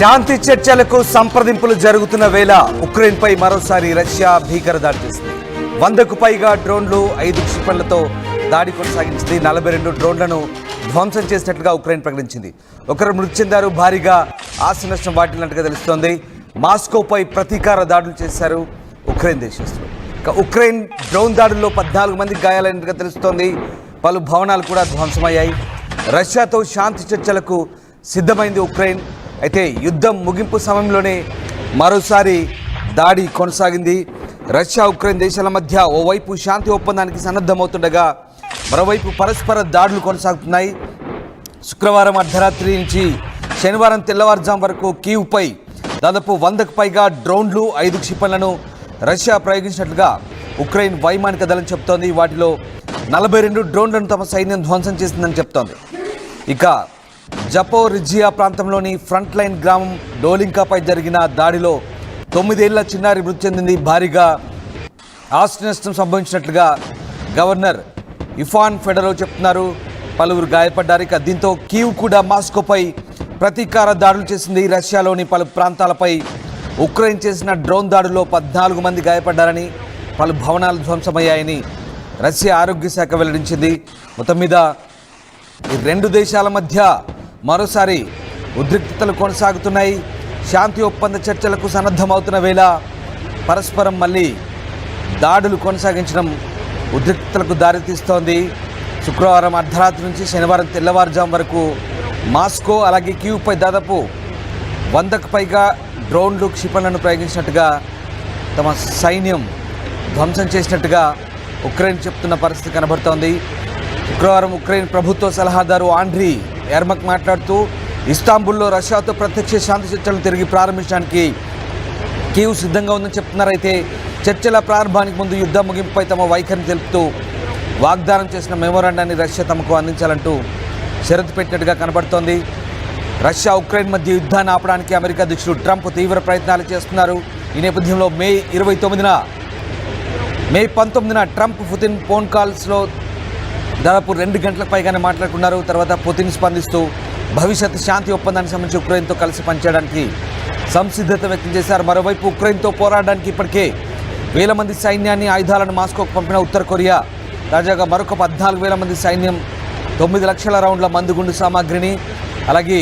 శాంతి చర్చలకు సంప్రదింపులు జరుగుతున్న వేళ ఉక్రెయిన్పై మరోసారి రష్యా భీకర దాడి చేసింది. 100కు పైగా డ్రోన్లు 5 క్షిపణులతో దాడి కొనసాగించింది. 42 డ్రోన్లను ధ్వంసం చేసినట్లుగా ఉక్రెయిన్ ప్రకటించింది. ఒకరు మృతి చెందారు. భారీగా ఆస్తి నష్టం వాటిల్లినట్టుగా తెలుస్తోంది. మాస్కోపై ప్రతీకార దాడులు చేశారు ఉక్రెయిన్ దేశస్తులు. ఉక్రెయిన్ డ్రోన్ దాడుల్లో 14 మంది గాయాలైనట్టుగా తెలుస్తోంది. పలు భవనాలు కూడా ధ్వంసమయ్యాయి. రష్యాతో శాంతి చర్చలకు సిద్ధమైంది ఉక్రెయిన్. అయితే యుద్ధం ముగింపు సమయంలోనే మరోసారి దాడి కొనసాగింది. రష్యా ఉక్రెయిన్ దేశాల మధ్య ఓవైపు శాంతి ఒప్పందానికి సన్నద్ధమవుతుండగా మరోవైపు పరస్పర దాడులు కొనసాగుతున్నాయి. శుక్రవారం అర్ధరాత్రి నుంచి శనివారం తెల్లవారుజాము వరకు కీవ్పై దాదాపు 100కు పైగా డ్రోన్లు 5 క్షిపణులను రష్యా ప్రయోగించినట్లుగా ఉక్రెయిన్ వైమానిక దళం చెబుతోంది. వాటిలో 42 డ్రోన్లను తమ సైన్యం ధ్వంసం చేసిందని చెప్తోంది. ఇక జపోరిజియా ప్రాంతంలోని ఫ్రంట్ లైన్ గ్రామం డోలింకాపై జరిగిన దాడిలో 9 ఏళ్ల చిన్నారి మృతి చెందింది. భారీగా ఆస్తి నష్టం సంభవించినట్లుగా గవర్నర్ ఇఫాన్ ఫెడరో చెప్తున్నారు. పలువురు గాయపడ్డారు. ఇక దీంతో కీవ్ కూడా మాస్కోపై ప్రతీకార దాడులు చేసింది. రష్యాలోని పలు ప్రాంతాలపై ఉక్రెయిన్ చేసిన డ్రోన్ దాడుల్లో 14 మంది గాయపడ్డారని, పలు భవనాలు ధ్వంసమయ్యాయని రష్యా ఆరోగ్య శాఖ వెల్లడించింది. మొత్తం మీద ఈ రెండు దేశాల మధ్య మరోసారి ఉద్రిక్తతలు కొనసాగుతున్నాయి. శాంతి ఒప్పంద చర్చలకు సన్నద్ధమవుతున్న వేళ పరస్పరం మళ్ళీ దాడులు కొనసాగించడం ఉద్రిక్తతలకు దారితీస్తోంది. శుక్రవారం అర్ధరాత్రి నుంచి శనివారం తెల్లవారుజాము వరకు మాస్కో అలాగే కీవ్పై దాదాపు 100కు పైగా డ్రోన్లు క్షిపణులను ప్రయోగించినట్టుగా తమ సైన్యం ధ్వంసం చేసినట్టుగా ఉక్రెయిన్ చెప్తున్న పరిస్థితి కనబడుతోంది. శుక్రవారం ఉక్రెయిన్ ప్రభుత్వ సలహాదారు ఆండ్రీ ఎర్మక్ మాట్లాడుతూ ఇస్తాంబుల్లో రష్యాతో ప్రత్యక్ష శాంతి చర్చలను తిరిగి ప్రారంభించడానికి కీవ్ సిద్ధంగా ఉందని చెప్తున్నారు. అయితే చర్చల ప్రారంభానికి ముందు యుద్ధ ముగింపుపై తమ వైఖరిని తెలుపుతూ వాగ్దానం చేసిన మెమోరాండాన్ని రష్యా తమకు అందించాలంటూ షరతు పెట్టినట్టుగా కనబడుతోంది. రష్యా ఉక్రెయిన్ మధ్య యుద్ధాన్ని ఆపడానికి అమెరికా అధ్యక్షుడు ట్రంప్ తీవ్ర ప్రయత్నాలు చేస్తున్నారు. ఈ నేపథ్యంలో మే 19న ట్రంప్ పుతిన్ ఫోన్ కాల్స్లో దాదాపు 2 గంటలకు పైగానే మాట్లాడుకున్నారు. తర్వాత పుతిన్ స్పందిస్తూ భవిష్యత్ శాంతి ఒప్పందానికి సంబంధించి ఉక్రెయిన్తో కలిసి పనిచేయడానికి సంసిద్ధత వ్యక్తం చేశారు. మరోవైపు ఉక్రెయిన్తో పోరాడడానికి ఇప్పటికే 1000 మంది సైన్యాన్ని, ఆయుధాలను మాస్కోకు పంపిన ఉత్తర కొరియా తాజాగా మరొక 14,000 మంది సైన్యం, 9 లక్షల రౌండ్ల మందుగుండు సామాగ్రిని, అలాగే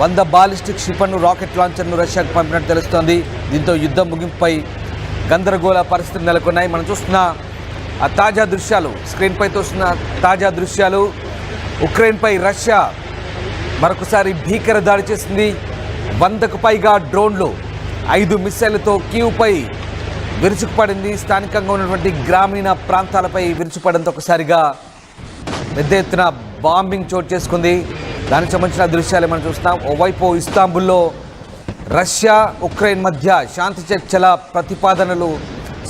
100 బాలిస్టిక్ క్షిపణులు, రాకెట్ లాంచర్ను రష్యాకు పంపినట్టు తెలుస్తోంది. దీంతో యుద్ధం ముగింపుపై గందరగోళ పరిస్థితులు నెలకొన్నాయి. మనం చూస్తున్న ఆ తాజా దృశ్యాలు, స్క్రీన్పై చూస్తున్న తాజా దృశ్యాలు, ఉక్రెయిన్పై రష్యా మరొకసారి భీకర దాడి చేసింది. 100కు పైగా డ్రోన్లు 5 మిస్సైళ్లతో కీవ్పై విరుచుకుపడింది. స్థానికంగా ఉన్నటువంటి గ్రామీణ ప్రాంతాలపై విరుచుపడంతో ఒకసారిగా పెద్ద ఎత్తున బాంబింగ్ చోటు చేసుకుంది. దానికి సంబంధించిన దృశ్యాలు మనం చూస్తున్నాం. ఓవైపు ఇస్తాంబుల్లో రష్యా ఉక్రెయిన్ మధ్య శాంతి చర్చల ప్రతిపాదనలు,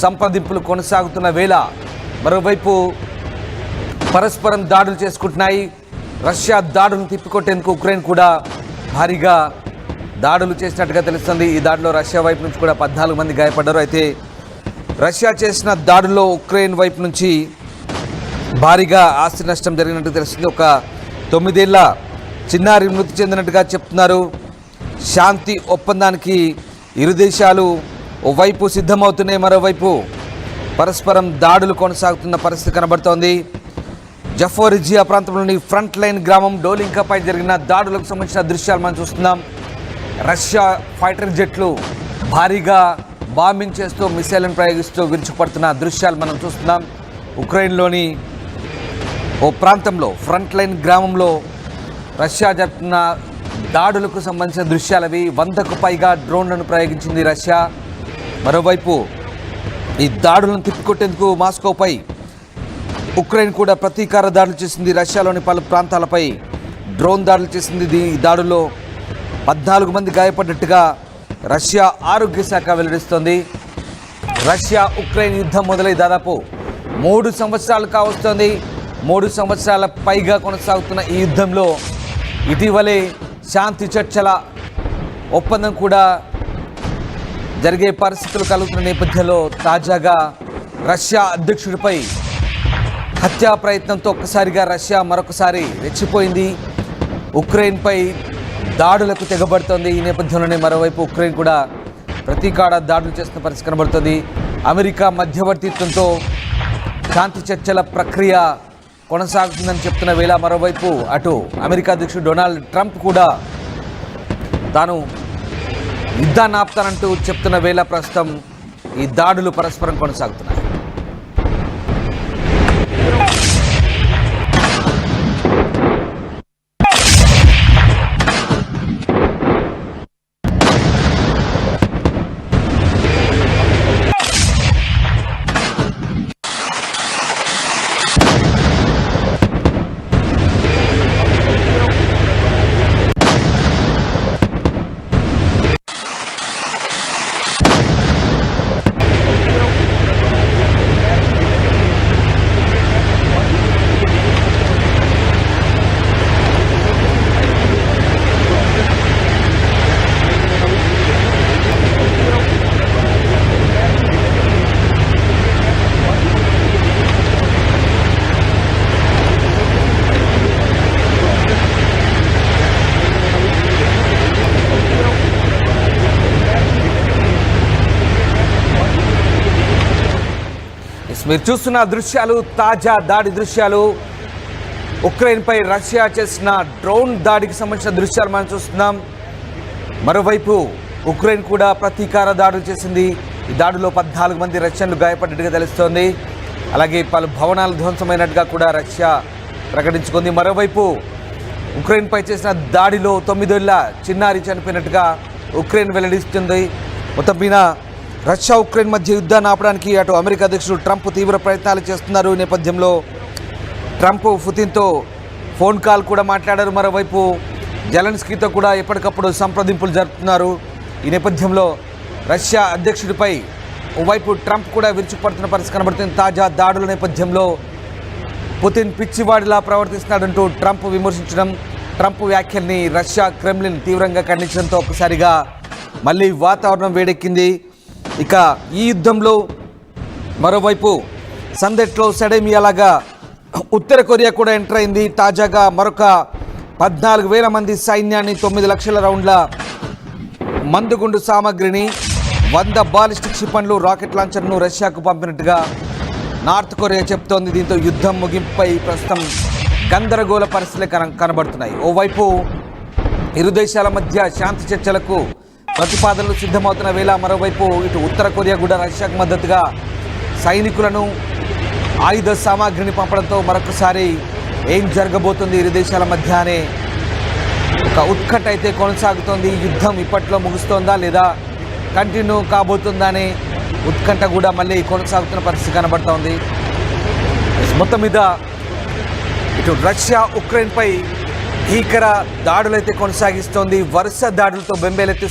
సంప్రదింపులు కొనసాగుతున్న వేళ మరోవైపు పరస్పరం దాడులు చేసుకుంటున్నాయి. రష్యా దాడులను తిప్పికొట్టేందుకు ఉక్రెయిన్ కూడా భారీగా దాడులు చేసినట్టుగా తెలుస్తుంది. ఈ దాడిలో రష్యా వైపు నుంచి కూడా 14 మంది గాయపడ్డారు. అయితే రష్యా చేసిన దాడుల్లో ఉక్రెయిన్ వైపు నుంచి భారీగా ఆస్తి నష్టం జరిగినట్టు తెలుస్తుంది. ఒక 9 ఏళ్ల చిన్నారి మృతి చెందినట్టుగా చెప్తున్నారు. శాంతి ఒప్పందానికి ఇరు దేశాలు ఓవైపు సిద్ధమవుతున్నాయి, మరోవైపు పరస్పరం దాడులు కొనసాగుతున్న పరిస్థితి కనబడుతోంది. జపోరిజియా ప్రాంతంలోని ఫ్రంట్ లైన్ గ్రామం డోలింకాపై జరిగిన దాడులకు సంబంధించిన దృశ్యాలు మనం చూస్తున్నాం. రష్యా ఫైటర్ జెట్లు భారీగా బాంబింగ్ చేస్తూ, మిసైళ్లను ప్రయోగిస్తూ విరుచుకుపడుతున్న దృశ్యాలు మనం చూస్తున్నాం. ఉక్రెయిన్లోని ఓ ప్రాంతంలో ఫ్రంట్ లైన్ గ్రామంలో రష్యా జరుపుతున్న దాడులకు సంబంధించిన దృశ్యాలవి. 100కు పైగా డ్రోన్లను ప్రయోగించింది రష్యా. మరోవైపు ఈ దాడులను తిప్పికొట్టేందుకు మాస్కోపై ఉక్రెయిన్ కూడా ప్రతీకార దాడులు చేసింది. రష్యాలోని పలు ప్రాంతాలపై డ్రోన్ దాడులు చేసింది. ఈ దాడుల్లో 14 మంది గాయపడ్డట్టుగా రష్యా ఆరోగ్య శాఖ వెల్లడిస్తోంది. రష్యా ఉక్రెయిన్ యుద్ధం మొదలై దాదాపు 3 సంవత్సరాలు కావస్తోంది. 3 సంవత్సరాల పైగా కొనసాగుతున్న ఈ యుద్ధంలో ఇటీవలే శాంతి చర్చల ఒప్పందం కూడా జరిగే పరిస్థితులు కలుగుతున్న నేపథ్యంలో తాజాగా రష్యా అధ్యక్షుడిపై హత్యా ప్రయత్నంతో ఒక్కసారిగా రష్యా మరొకసారి రెచ్చిపోయింది. ఉక్రెయిన్పై దాడులకు తెగబడుతోంది. ఈ నేపథ్యంలోనే మరోవైపు ఉక్రెయిన్ కూడా ప్రతీకార దాడులు చేస్తున్న పరిస్థితి కనబడుతుంది. అమెరికా మధ్యవర్తిత్వంతో శాంతి చర్చల ప్రక్రియ కొనసాగుతుందని చెప్తున్న వేళ మరోవైపు అటు అమెరికా అధ్యక్షుడు డొనాల్డ్ ట్రంప్ కూడా తాను యుద్ధాన్ని ఆపుతానంటూ చెప్తున్న వేళ ప్రస్తుతం ఈ దాడులు పరస్పరం కొనసాగుతున్నాయి. మీరు చూస్తున్న దృశ్యాలు తాజా దాడి దృశ్యాలు. ఉక్రెయిన్పై రష్యా చేసిన డ్రోన్ దాడికి సంబంధించిన దృశ్యాలు మనం చూస్తున్నాం. మరోవైపు ఉక్రెయిన్ కూడా ప్రతీకార దాడులు చేసింది. ఈ దాడిలో 14 మంది రష్యన్లు గాయపడ్డట్టుగా తెలుస్తోంది. అలాగే పలు భవనాలు ధ్వంసమైనట్టుగా కూడా రష్యా ప్రకటించుకుంది. మరోవైపు ఉక్రెయిన్పై చేసిన దాడిలో 9 ఏళ్ల చిన్నారి చనిపోయినట్టుగా ఉక్రెయిన్ వెల్లడిస్తుంది. మొత్తం మీద రష్యా ఉక్రెయిన్ మధ్య యుద్ధాన్ని ఆపడానికి అటు అమెరికా అధ్యక్షుడు ట్రంప్ తీవ్ర ప్రయత్నాలు చేస్తున్నారు. ఈ నేపథ్యంలో ట్రంప్ పుతిన్తో ఫోన్ కాల్ కూడా మాట్లాడారు. మరోవైపు జెలెన్స్కీతో కూడా ఎప్పటికప్పుడు సంప్రదింపులు జరుపుతున్నారు. ఈ నేపథ్యంలో రష్యా అధ్యక్షుడిపై ఓవైపు ట్రంప్ కూడా విరుచుకుపడుతున్న పరిస్థితి కనబడుతుంది. తాజా దాడుల నేపథ్యంలో పుతిన్ పిచ్చివాడిలా ప్రవర్తిస్తున్నాడంటూ ట్రంప్ విమర్శించడం, ట్రంప్ వ్యాఖ్యల్ని రష్యా క్రెమ్లిన్ తీవ్రంగా ఖండించడంతో ఒక్కసారిగా మళ్ళీ వాతావరణం వేడెక్కింది. ఇక ఈ యుద్ధంలో మరోవైపు సందెట్లో సెడేమియాలాగా ఉత్తర కొరియా కూడా ఎంటర్ అయింది. తాజాగా మరొక 14,000 మంది సైన్యాన్ని, 9 లక్షల రౌండ్ల మందుగుండు సామాగ్రిని, 100 బాలిస్టిక్ క్షిపణులు, రాకెట్ లాంచర్ను రష్యాకు పంపినట్టుగా నార్త్ కొరియా చెప్తోంది. దీంతో యుద్ధం ముగింపుపై ప్రస్తుతం గందరగోళ పరిస్థితులు కనబడుతున్నాయి. ఓవైపు ఇరు దేశాల మధ్య శాంతి చర్చలకు ప్రతిపాదనలు సిద్ధమవుతున్న వేళ మరోవైపు ఇటు ఉత్తర కొరియా కూడా రష్యాకు మద్దతుగా సైనికులను, ఆయుధ సామాగ్రిని పంపడంతో మరొకసారి ఏం జరగబోతుంది ఇరు దేశాల మధ్య అనే ఒక ఉత్కంఠ అయితే కొనసాగుతోంది. యుద్ధం ఇప్పట్లో ముగుస్తోందా లేదా కంటిన్యూ కాబోతుందా అనే ఉత్కంఠ కూడా మళ్ళీ కొనసాగుతున్న పరిస్థితి కనబడుతోంది. మొత్తం మీద ఇటు రష్యా ఉక్రెయిన్పై భీకర దాడులైతే కొనసాగిస్తోంది. వరుస దాడులతో బెంబేలెత్తి